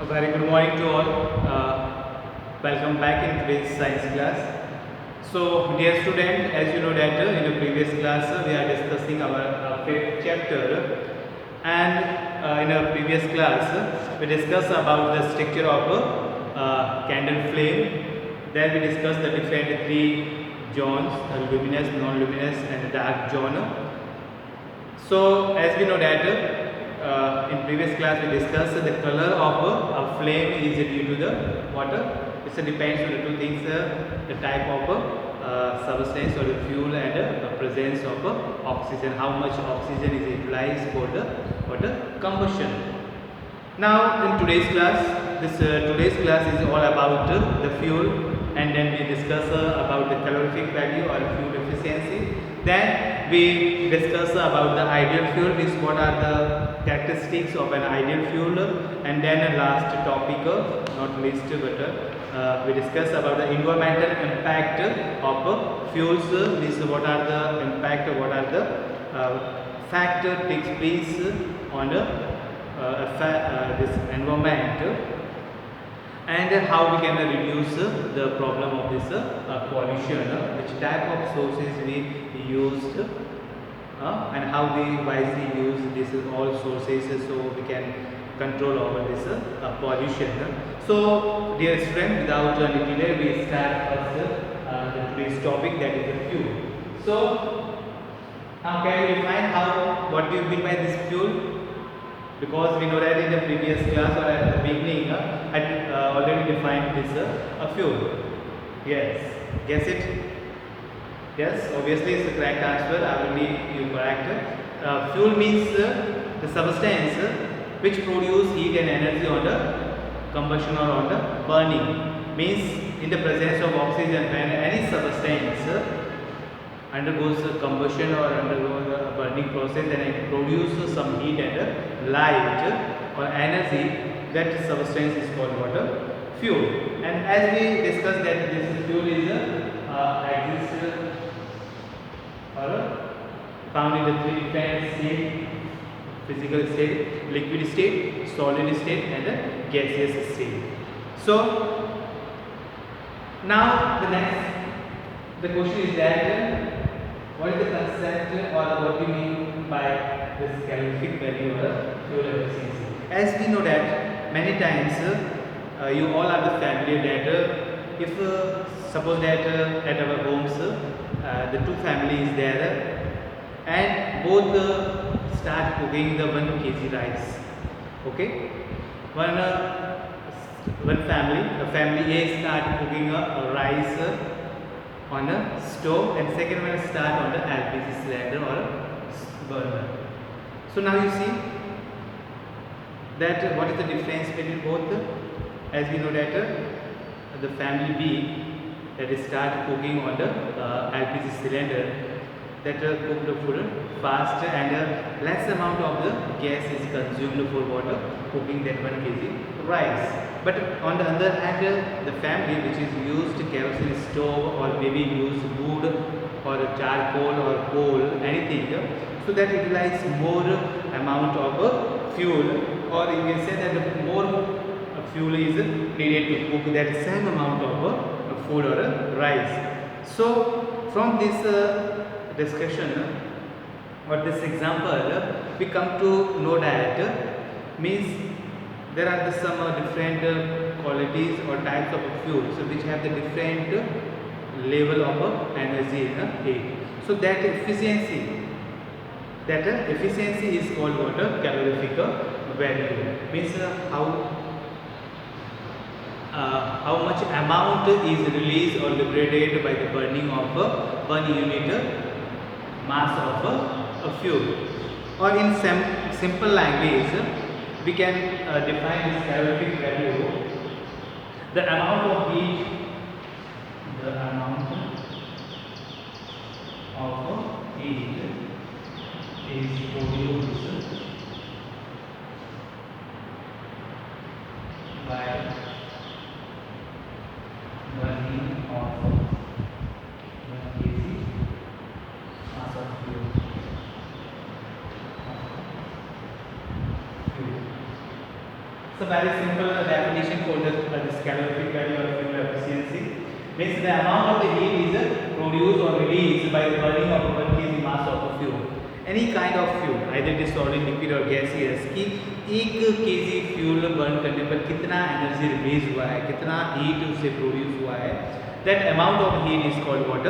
A very good morning to all. Welcome back in today's science class. So, dear student, as you know that in the previous class we are discussing our fifth chapter, and in our previous class we discussed about the structure of a candle flame. Then we discussed the different three zones: luminous, non-luminous, and dark zone. So, as we know that in previous class we discussed the color of a flame is due to the water. It depends on the two things: the type of substance or the fuel, and the presence of oxygen. How much oxygen is utilized for the combustion. Now, in today's class, today's class is all about the fuel, and then we discuss about the calorific value or fuel efficiency. Then we discuss about the ideal fuel, means what are the characteristics of an ideal fuel, and then a last topic, not least, but we discuss about the environmental impact of fuels, means what are the impact, what are the factor takes place on this environment, and how we can reduce the problem of this pollution, which type of sources we used, and how we wisely use this all sources so we can control over this pollution. So, dear friend, without any delay, we start first today's topic, that is the fuel. So, now can you define what do you mean by this fuel? Because we know that in the previous class or at the beginning I had already defined this fuel. Yes, guess it? Yes, obviously it's the correct answer. I will need you correct. Fuel means the substance which produce heat and energy on the combustion or on the burning. Means in the presence of oxygen, when any substance undergoes combustion or undergoes a burning process, and it produces some heat and light or energy, that substance is called water fuel. And as we discussed that this fuel is exists or found in the three different state: physical state, liquid state, solid state, and gaseous state. So now the question is that what is the concept or what we mean by this calorific value or fuel efficiency? As we know that many times you all are the familiar that if suppose that at our homes the two families there, and both start cooking the 1 kg rice. Okay, one family A start cooking a rice on a stove, and second one start on the LPG cylinder or burner. So now you see that what is the difference between both? As we know that the family B that is start cooking on the LPG cylinder, that cook the food fast, and less amount of the gas is consumed for water cooking that 1 kg rice. But on the other hand, the family which is used kerosene stove or maybe use wood or charcoal or coal, anything, so that utilize more amount of fuel, or you can say that more fuel is needed to cook that same amount of food or rice. So from this discussion or this example, we come to know that means there are some different qualities or types of fuels which have the different level of energy in heat. So that efficiency is called what? Calorific value. Means how much amount is released or liberated by the burning of 1 unit mass of a fuel. Or in simple language, we can define this calorific value: the amount of heat is produced by burning of 1 kg mass of fuel. So very simple definition for this calorific value or fuel efficiency means the amount of the heat is produced or released by the burning of 1 kg mass of a fuel. Any kind of fuel, either it is solid, liquid or gaseous, कि 1 kg fuel burn करने पर कितना energy release हुआ है, कितना heat उससे produce हुआ है, that amount of heat is called what?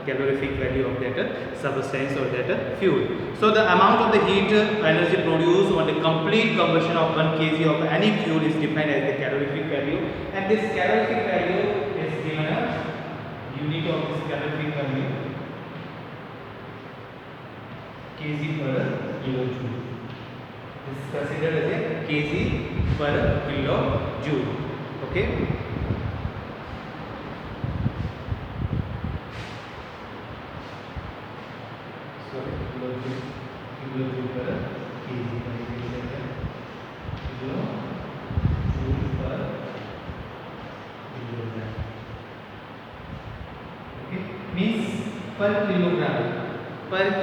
Calorific value of that substance or that fuel. So the amount of the heat energy produced on the complete combustion of 1 kg of any fuel is defined as the calorific value, and this calorific value is given a unit of this calorific value kg per kilojoule. This is considered as a kg per kilojoule. Okay. Kilojoule पर KG kilojoule पर kilogram. Okay, means पर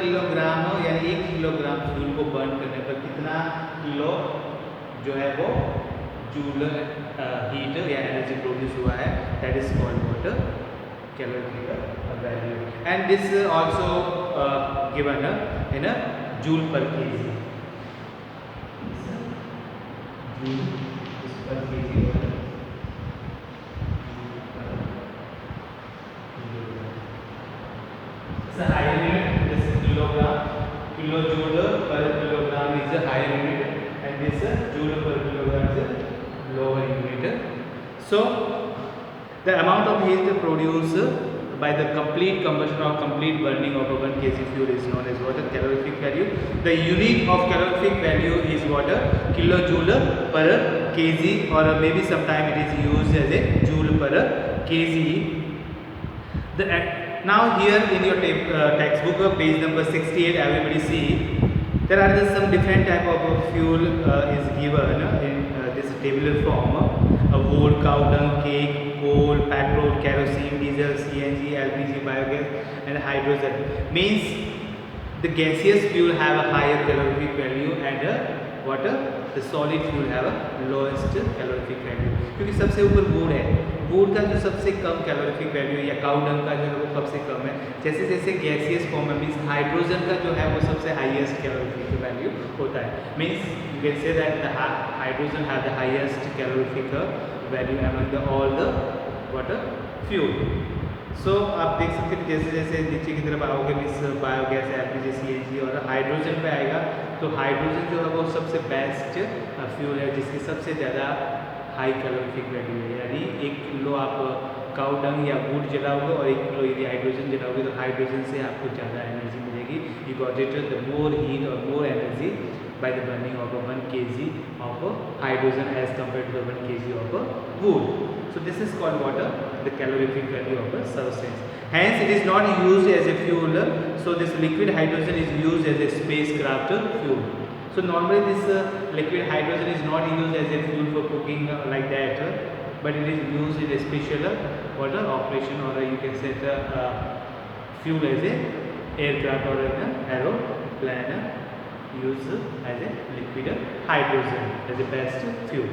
kilogram यानी 1 kilogram fuel को burn करने पर कितना kilo जो है वो जूल हीट या एनर्जी प्रोड्यूस हुआ है, that is called water calorific value, and this also given in a joule per kg. Joule is per kg or it's a higher unit. This kilojoule per kilogram is a higher unit, and this joule per kilogram is a lower unit. So the amount of heat produced by the complete combustion or complete burning of a 1 kg fuel is known as what? Calorific value. The unit of calorific value is what? Kilojoule per kg, or maybe sometime it is used as a joule per kg. Now here in your textbook page number 68, everybody see there are some different type of fuel is given in this tabular form. Wood, cow dung, cake, coal, petrol, kerosene, diesel, CNG, LPG, biogas, and hydrogen. Means the gaseous fuel have a higher calorific value, and what? The solid fuel have a lowest calorific value. क्योंकि सबसे ऊपर would है, would का जो सबसे कम calorific value या cow dung का जो है वो सबसे कम है. जैसे जैसे गैसियस फॉर्म में मीन्स हाइड्रोजन का जो है वो सबसे हाईएस्ट कैलोरीफिक वैल्यू होता है. Means you can say that the hydrogen have the highest calorific value among the all the water fuel. So आप देख सकते हैं जैसे जैसे नीचे की तरफ आओगे मीन्स बायोगैस, एलपीजी, सीएनजी और हाइड्रोजन पे आएगा, तो हाइड्रोजन जो है वो सबसे बेस्ट फ्यूल है जिसकी सबसे ज़्यादा हाई कैलोरीफिक वैल्यू है. यानी 1 किलो आप काउ डंग या वुड जलाओगे और 1 किलो यदि हाइड्रोजन जलाओगे तो हाइड्रोजन से आपको ज़्यादा एनर्जी मिलेगी. You got it the more heat और more energy by the burning of 1 kg of hydrogen as compared to the 1 kg of wood. So this is called what? The calorific value of a substance. Hence it is not used as a fuel. So this liquid hydrogen is used as a spacecraft fuel. So normally this liquid hydrogen is not used as a fuel for cooking like that, but it is used in a special water operation, or you can say the fuel as a aircraft or an aeroplane. Use as a liquid hydrogen as the best fuel.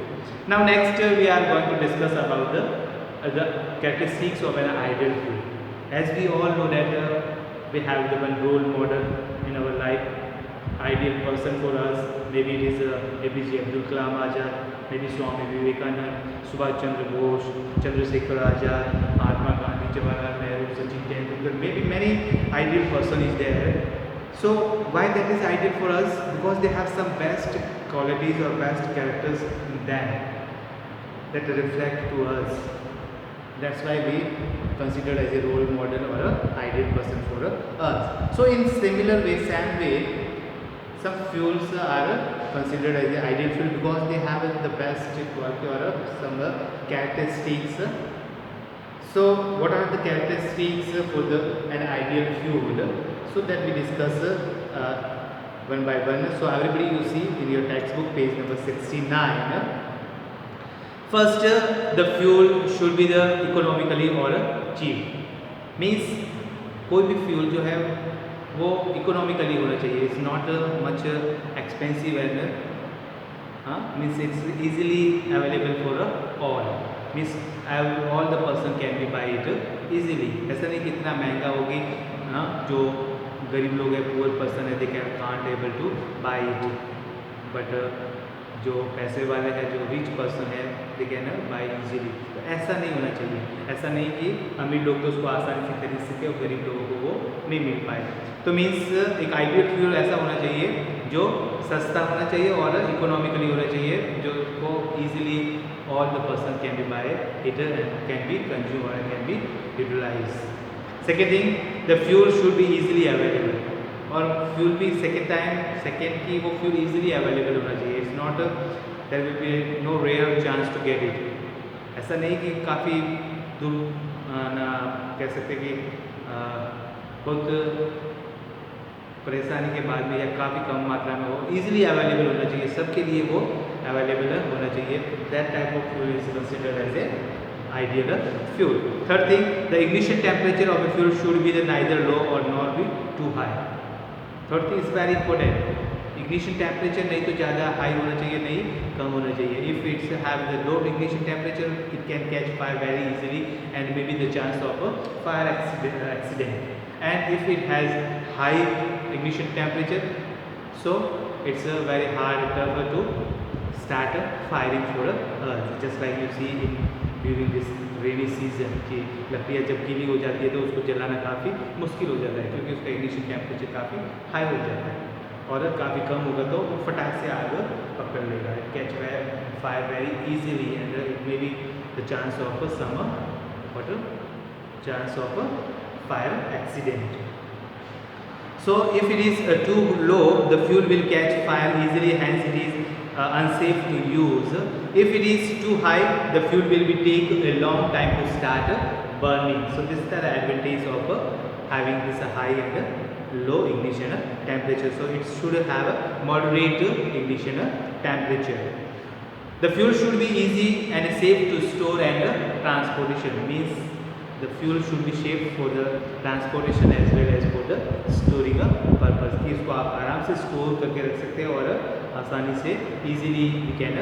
Now next we are going to discuss about the characteristics of an ideal fuel. As we all know that we have the one role model in our life, ideal person for us. Maybe it is APJ Abdul Kalam Azad, maybe Swami Vivekanand, Subhash Chandra Bose, Chandrasekhar Azad, Mahatma Gandhi, Jawaharlal Nehru, Sachin Tendulkar. Maybe many ideal person is there. So why that is ideal for us? Because they have some best qualities or best characters in them that reflect to us. That's why we consider as a role model or a ideal person for us. So in similar way, same way, some fuels are considered as an ideal fuel because they have the best quality or some characteristics. So what are the characteristics for an ideal fuel? So that we discuss one by one. So everybody you see in your textbook page number 69. First the fuel should be the economically or cheap. Means कोई भी fuel जो है वो economically होना चाहिए. It's not much expensive and means it's easily available for all, means all the person can be buy it easily. ऐसा नहीं कि इतना महंगा होगी, जो गरीब लोग है, पुअर पर्सन है, they can can't able two by it, but जो पैसे वाले हैं, जो रिच पर्सन है, दे कैन बाई इजीली. तो ऐसा नहीं होना चाहिए. ऐसा नहीं कि अमीर लोग तो उसको आसानी से खरीद सके और गरीब लोगों को वो नहीं मिल पाए. तो मीन्स एक आइडियल फ्यूल ऐसा होना चाहिए जो सस्ता होना चाहिए और इकोनॉमिकली होना चाहिए, जो को easily all the person can be buy it and can be consume और can be utilize. Second thing, the fuel should be easily available. और फ्यूल भी सेकेंड की वो फ्यूल ईजिली अवेलेबल होना चाहिए. It's not there will be no rare chance to get it. ऐसा नहीं कि काफ़ी दूर ना कह सकते कि बहुत परेशानी के बाद में या काफ़ी कम मात्रा में हो, ईजिली अवेलेबल होना चाहिए, सबके लिए वो अवेलेबल होना चाहिए. That type of fuel is considered as a ideal fuel. Third thing, the ignition temperature of a fuel should be neither low or nor be too high. Third thing is very important. Ignition temperature नहीं तो ज़्यादा high होना चाहिए, नहीं कम होना चाहिए. If it's have the low ignition temperature, it can catch fire very easily and maybe the chance of a fire accident. And if it has high ignition temperature, so it's a very hard to start firing for earth. Just like you see in during this rainy season की लकड़ियाँ जब गीली हो जाती है तो उसको जलाना काफ़ी मुश्किल हो जाता है, क्योंकि उसका इग्निशन टेम्परेचर काफ़ी हाई हो जाता है. और काफ़ी कम होगा तो वो फटाक से आग पकड़ लेगा. It catch fire very easily and it may be the chance of some what chance of fire accident. So if it is too low, the fuel will catch fire easily, hence it is unsafe to use. If it is too high, the fuel will be take a long time to start burning. So this is the advantage of having this high and low ignition temperature. So it should have a moderate ignition temperature. The fuel should be easy and safe to store and transportation. Means the fuel should be safe for the transportation as well as for the storing purpose. कि इसको आप आराम से store करके रख सकते हैं और आसानी से easily we can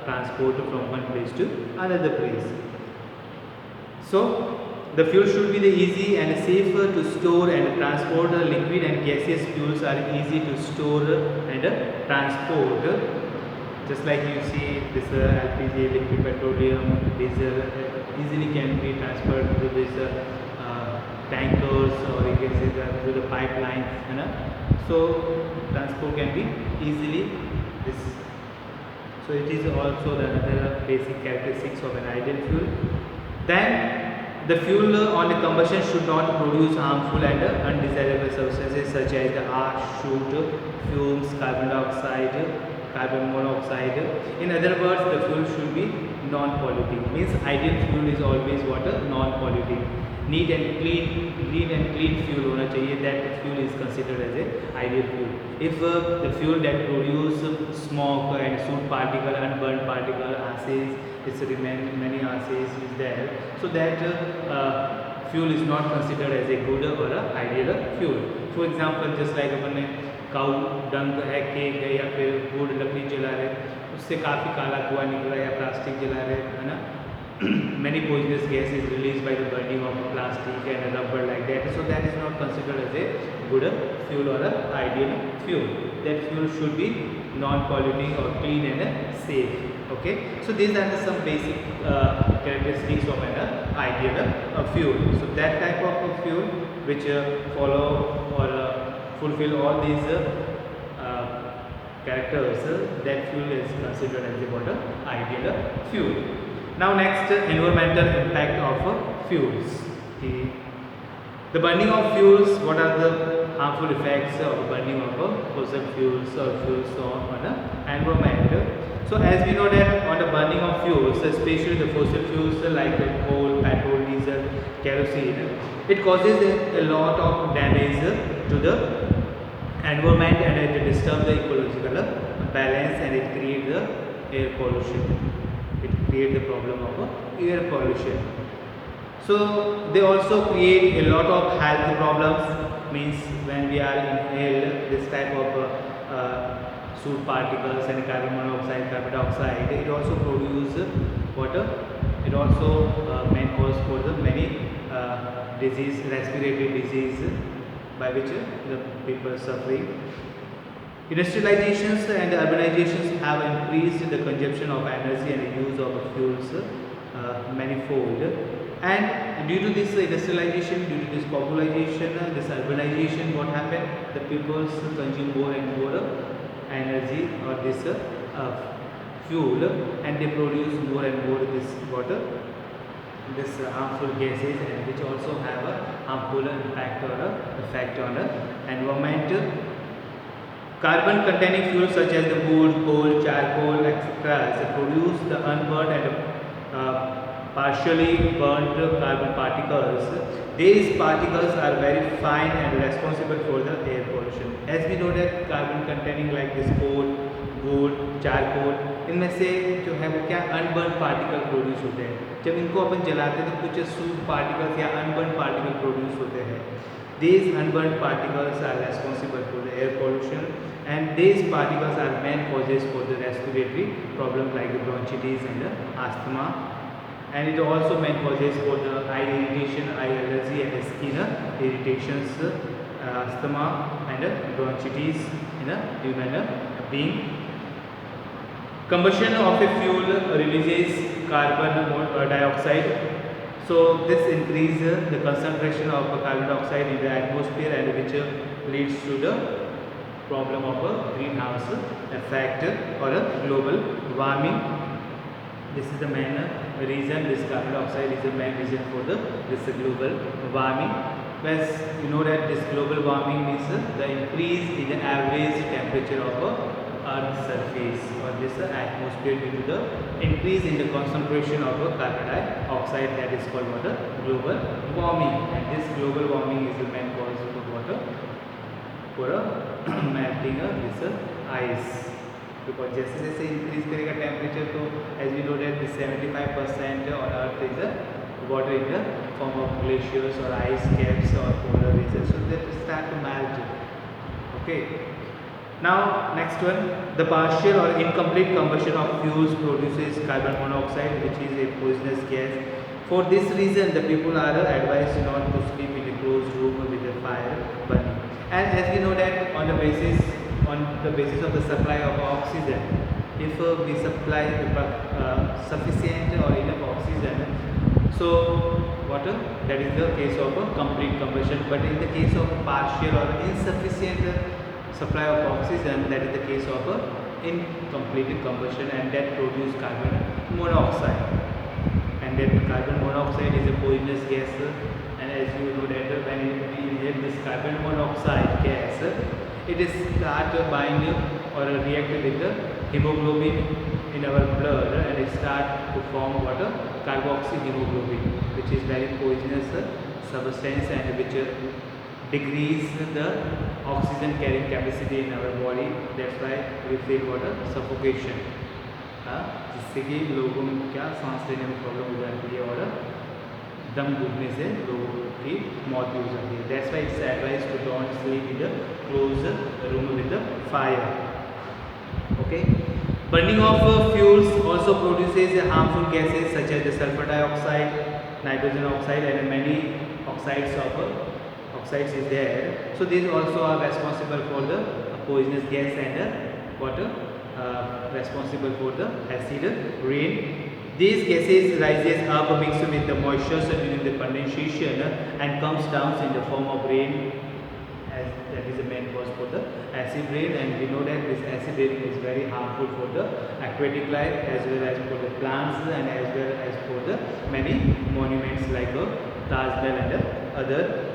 transport from one place to another place. So the fuel should be the easy and safe to store and transport. Liquid and gaseous fuels are easy to store and transport. Just like you see this LPG, liquid petroleum, diesel, easily can be transferred to this tankers, or you can say that through the pipeline, so transport can be easily this. So it is also the another basic characteristics of an ideal fuel. Then the fuel on the combustion should not produce harmful and undesirable substances such as the ash, soot, fumes, carbon dioxide, carbon monoxide. In other words, the fuel should be non-polluting. Means ideal fuel is always what? Non-polluting. Neat and clean fuel होना चाहिए. That fuel is considered as a ideal fuel. If the fuel that produce smoke and soot particle, unburned particle, ashes, it's many ashes is there. So that fuel is not considered as a good or a ideal fuel. For example, just like अपने काऊ डंग है, cake है, या फिर would लकड़ी जला रहे, उससे काफ़ी काला धुआं निकला, या प्लास्टिक जला रहे, है ना. Many poisonous gas is released by the burning of plastic and rubber like that. So that is not considered as a good fuel or a ideal fuel. That fuel should be non-polluting or clean and safe. Okay. So these are some basic characteristics of an ideal fuel. So that type of fuel which follow or fulfill all these characters, that fuel is considered as the ideal fuel. Now next, environmental impact of fuels. The burning of fuels, what are the harmful effects of burning of fossil fuels or fuels on environment? So as we know that on the burning of fuels, especially the fossil fuels like coal, petrol, diesel, kerosene, it causes a lot of damage to the environment and it disturbs the ecological balance and it creates the air pollution. It creates the problem of air pollution. So they also create a lot of health problems. Means when we are inhale this type of soot particles and carbon monoxide, carbon dioxide. It also produce water. It also main cause for the many disease, respiratory disease, by which the people suffering. Industrializations and urbanizations have increased the consumption of energy and the use of fuels manifold. And due to this industrialization, due to this population, this urbanization, what happened? The people consume more and more energy or this fuel, and they produce more and more this water, this harmful gases, and which also have a harmful impact or effect on the environment. Carbon containing fuels such as the wood, coal, charcoal, etc. produce the unburned and partially burnt carbon particles. These particles are very fine and responsible for the air pollution. As we know that carbon containing like this coal, wood, charcoal, इनमें से जो है वो क्या unburn particle produce होते हैं. जब इनको अपन जलाते हैं तो कुछ सूट पार्टिकल्स या अनबर्न पार्टिकल प्रोड्यूस होते हैं. These unburned particles are responsible for the air pollution, and these particles are main causes for the respiratory problems like the bronchitis and the asthma, and it also main causes for the eye irritation, eye allergy and skin irritations, asthma and bronchitis in a human being. Combustion of a fuel releases carbon dioxide. So this increases the concentration of carbon dioxide in the atmosphere, and which leads to the problem of a greenhouse effect or a global warming. This is the main reason. This carbon dioxide is the main reason for this global warming. As you know that this global warming means the increase in the average temperature of Earth's surface or this atmosphere due to the increase in the concentration of carbon dioxide, that is called what? Global warming. And this global warming is the main cause of water for melting this ice. Because जैसे जैसे increase करेगा temperature, तो as we know that this 75% on Earth is water in the form of glaciers or ice caps or polar regions. So they start to melt. Okay. Now next one, the partial or incomplete combustion of fuels produces carbon monoxide, which is a poisonous gas. For this reason, the people are advised not to sleep in a closed room with a fire burning. And as we know that on the basis of the supply of oxygen, if we supply sufficient or enough oxygen, so water, that is the case of a complete combustion. But in the case of partial or insufficient supply of oxygen, that is the case of incomplete combustion, and that produces carbon monoxide. And that carbon monoxide is a poisonous gas, and as you know that when we inhale this carbon monoxide gas, it is start bind or react with the hemoglobin in our blood, and it start to form what? Carboxyhemoglobin, which is very poisonous substance, and which decrease the oxygen carrying capacity in our body. That's why we feel what? Suffocation. जिससे कि लोगों में क्या सांस लेने में problem हो जाती है और दम घुटने से लोगों की मौत भी हो जाती है. That's why it's advised to don't sleep in the closed room with the fire. Okay. Burning of fuels also produces harmful gases such as the sulfur dioxide, nitrogen oxide, and many oxides is there. So these also are responsible for the poisonous gas and water responsible for the acid rain. These gases rises up mixed with the moisture during the condensation and comes down in the form of rain, as that is the main cause for the acid rain. And we know that this acid rain is very harmful for the aquatic life as well as for the plants and as well as for the many monuments like Taj Mahal and other.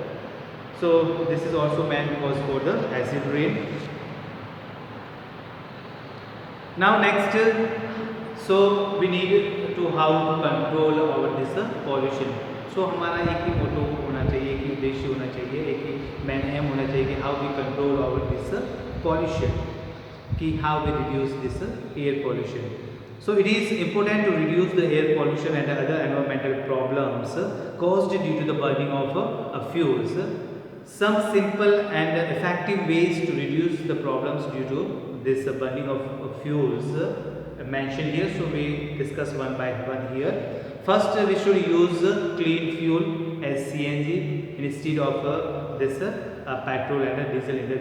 So this is also main cause for the acid rain. Now next, so we need to how to control our this pollution. So हमारा एक ही मोटो होना चाहिए, एक ही उद्देश्य होना चाहिए, एक ही main M होना चाहिए कि how we control our this pollution, कि how we reduce this air pollution. So it is important to reduce the air pollution and other environmental problems caused due to the burning of fuels. Some simple and effective ways to reduce the problems due to this burning of fuels mentioned here. So we discuss one by one here. First, we should use clean fuel as CNG instead of this petrol and diesel in the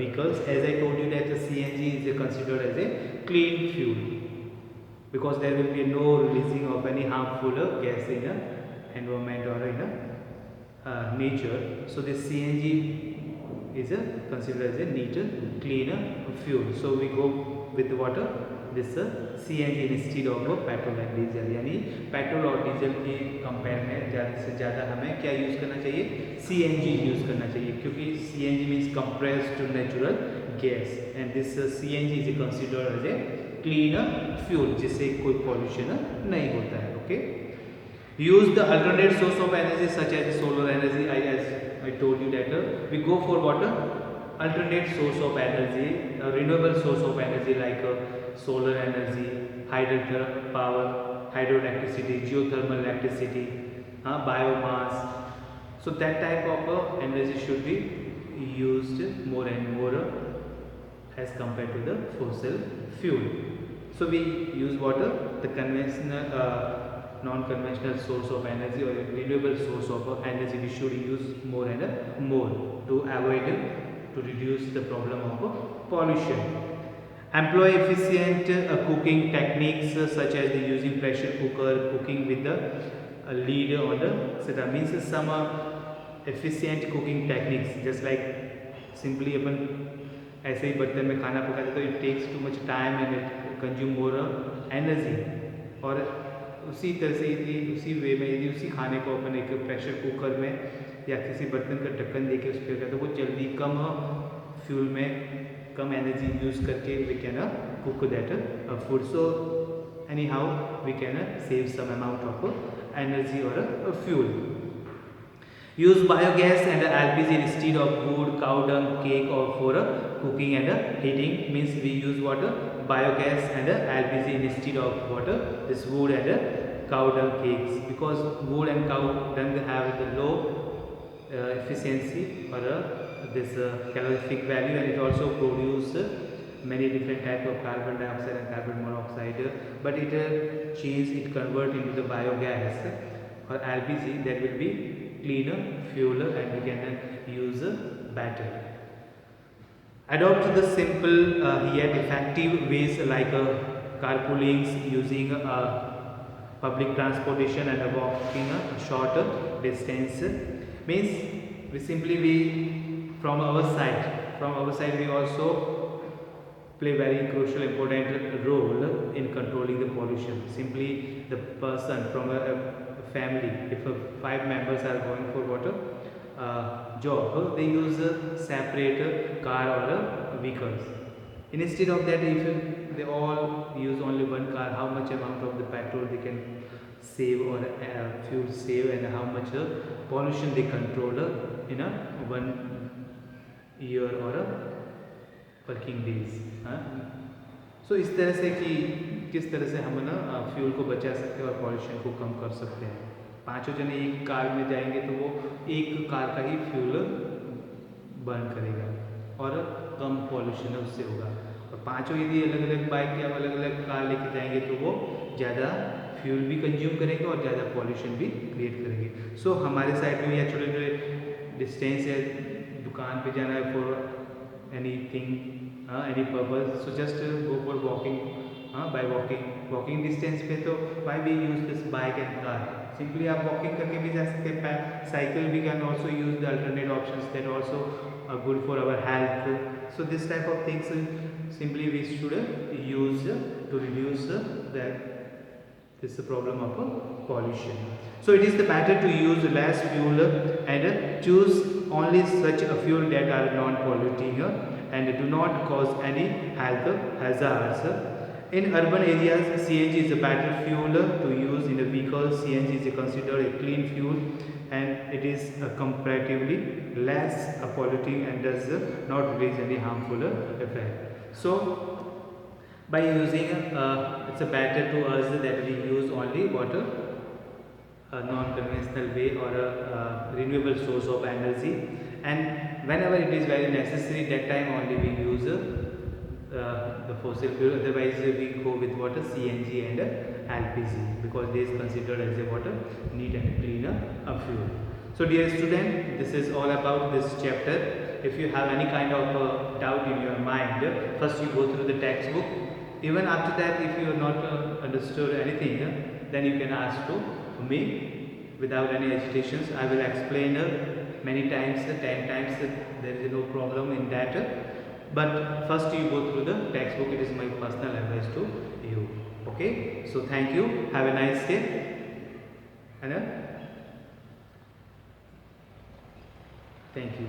vehicles. As I told you that the CNG is considered as a clean fuel because there will be no releasing of any harmful gas in the environment or in nature. So this CNG is considered as a neat, cleaner fuel. So we go with water this CNG instead of petrol and diesel, यानी petrol और diesel के compare में ज़्यादा से ज़्यादा हमें क्या use करना चाहिए, CNG यूज़ करना चाहिए, क्योंकि CNG means compressed natural gas and this CNG is considered as a clean fuel जिससे कोई pollution नहीं होता है. Okay. Use the alternate source of energy such as solar energy. As I told you that we go for what alternate source of energy, a renewable source of energy like solar energy, hydro power, hydroelectricity, geothermal electricity, biomass. So that type of energy should be used more and more as compared to the fossil fuel. So we use water, the conventional non-conventional source of energy or renewable source of energy we should use more and more to avoid, to reduce the problem of pollution. Employ efficient cooking techniques such as the using pressure cooker, cooking with the lid on the, so that means some efficient cooking techniques, just like simply अपन ऐसे ही बर्तन में खाना पकाते तो it takes too much time and it consume more energy. और उसी तरह से यदि उसी वे में यदि उसी खाने को अपन एक प्रेशर कुकर में या किसी बर्तन का ढक्कन देके उस पर तो वो जल्दी कम फ्यूल में कम एनर्जी यूज़ करके we can cook that food. So anyhow we can save some amount of energy और fuel. Use biogas and LPG instead of wood, cow dung, cake or for cooking and heating. Means we use water, biogas and LPG instead of water, this wood and cow dung cakes, because wood and cow dung have the low efficiency or this calorific value, and it also produce many different type of carbon dioxide and carbon monoxide, but it convert into the biogas or LPG that will be cleaner fuel and we can use better. Adopt the simple yet effective ways like carpooling, using public transportation and walking a short distance. Means we from our side we also play very crucial important role in controlling the pollution. Simply the person from a family, if 5 members are going for what job, they use a separate car or vehicles. Instead of that, if they all use only one car, how much amount of the petrol they can save or fuel save, and how much pollution they control in a 1 year or working days. सो इस तरह से कि किस तरह से हम ना fuel को बचा सकते हैं और पॉल्यूशन को कम कर सकते हैं. 5 जने एक कार में जाएंगे तो वो एक कार का ही फ्यूल बर्न करेगा और कम पॉल्यूशन उससे होगा. और 5 यदि अलग अलग बाइक या अलग अलग कार लेके जाएंगे तो वो ज़्यादा फ्यूल भी कंज्यूम करेंगे और ज़्यादा पॉल्यूशन भी क्रिएट करेंगे. सो हमारे साइड में या छोटे छोटे डिस्टेंस है, दुकान पे जाना है for anything any purpose, so just go for walking. By walking distance पे तो why we use this bike and car. Simply आप walking करके भी जा सकते हैं. Cycle we can also use the alternate options that also are good for our health. So this type of things simply we should use to reduce this problem of pollution. So it is the better to use less fuel and choose only such a fuel that are non-polluting and do not cause any health hazards. In urban areas, CNG is a better fuel to use in a vehicle. CNG is considered a clean fuel and it is comparatively less polluting and does not release any harmful effect. So by using it's a better to us that we use only water, a non-conventional way or a renewable source of energy, and whenever it is very necessary, that time only we use the fossil fuel. Otherwise we go with water CNG and LPG, because they is considered as a water neat and cleaner fuel. So dear student, this is all about this chapter. If you have any kind of doubt in your mind, first you go through the textbook. Even after that, if you have not understood anything, then you can ask to me without any hesitations. I will explain many times, 10 times, there is no problem in that. But first you go through the textbook. It is my personal advice to you. Okay, so thank you, have a nice day, and thank you.